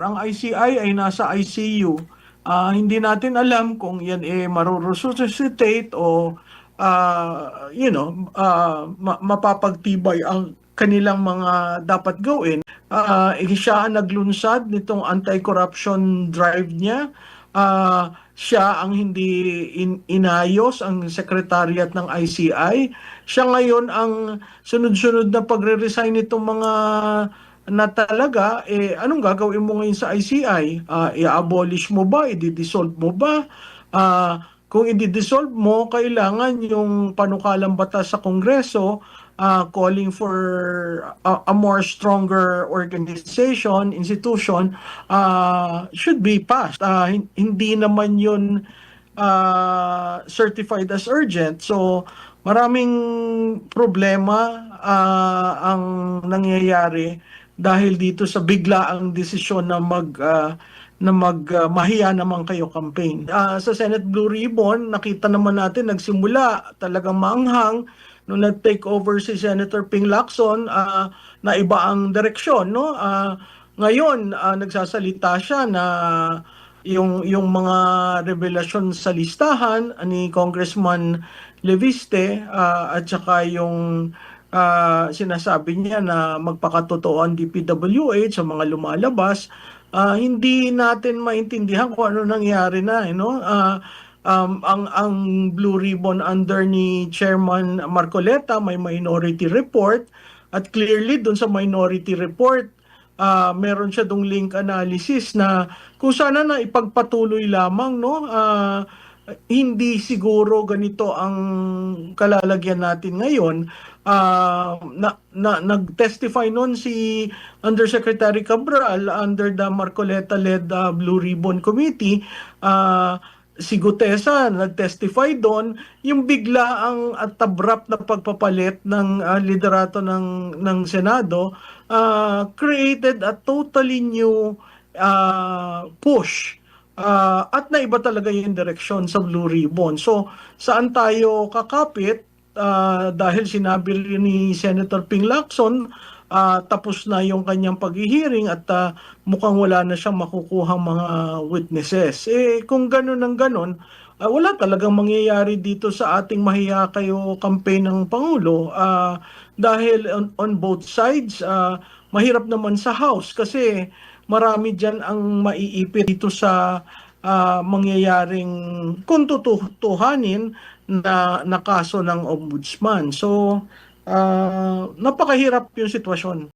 Ang ICI ay nasa ICU. Hindi natin alam kung yan maruresuscitate o mapapagtibay ang kanilang mga dapat gawin. Siya ang naglunsad nitong anti-corruption drive niya. Siya ang hindi inayos ang secretariat ng ICI. Siya ngayon ang sunod-sunod na pagre-resign nitong mga na talaga, anong gagawin mo ngayon sa ICI? I-abolish mo ba? I-dissolve mo ba? Kung i-dissolve mo, kailangan yung panukalang batas sa Kongreso calling for a more stronger organization, institution, should be passed. Hindi naman yun certified as urgent. So, maraming problema ang nangyayari dahil dito sa biglaang desisyon na mahiya naman kayo campaign. Sa Senate Blue Ribbon, nakita naman natin nagsimula talagang maanghang nung nag-take over si Senator Ping Lacson, na iba ang direksyon, no? Ngayon, nagsasalita siya na yung mga revelasyon sa listahan ni Congressman Leviste, at saka yung sinasabi niya na magpakatotoo ang DPWH sa mga lumalabas, hindi natin maintindihan kung ano nangyari na, no? Ang Blue Ribbon under ni Chairman Marcoleta may minority report, at clearly dun sa minority report meron siya dong link analysis na kung sana na ipagpatuloy lamang, no, hindi siguro ganito ang kalalagyan natin ngayon. Nag-testify noon si Undersecretary Cabral under the Marcoleta-led Blue Ribbon Committee. Si Gutesa nag-testify doon, yung bigla ang at abrupt na pagpapalit ng liderato ng Senado created a totally new push, at naiba talaga yung direksyon sa Blue Ribbon. So, saan tayo kakapit? Dahil sinabi rin ni Senator Ping Lacson, tapos na yung kanyang paghihiring at mukhang wala na siyang makukuhang mga witnesses. Kung ganun ang ganun, wala talagang mangyayari dito sa ating mahiya kayo campaign ng Pangulo, dahil on both sides, mahirap naman sa House kasi marami dyan ang maiipit dito sa mangyayaring kung tutuhanin na kaso ng ombudsman. So, napakahirap yung sitwasyon.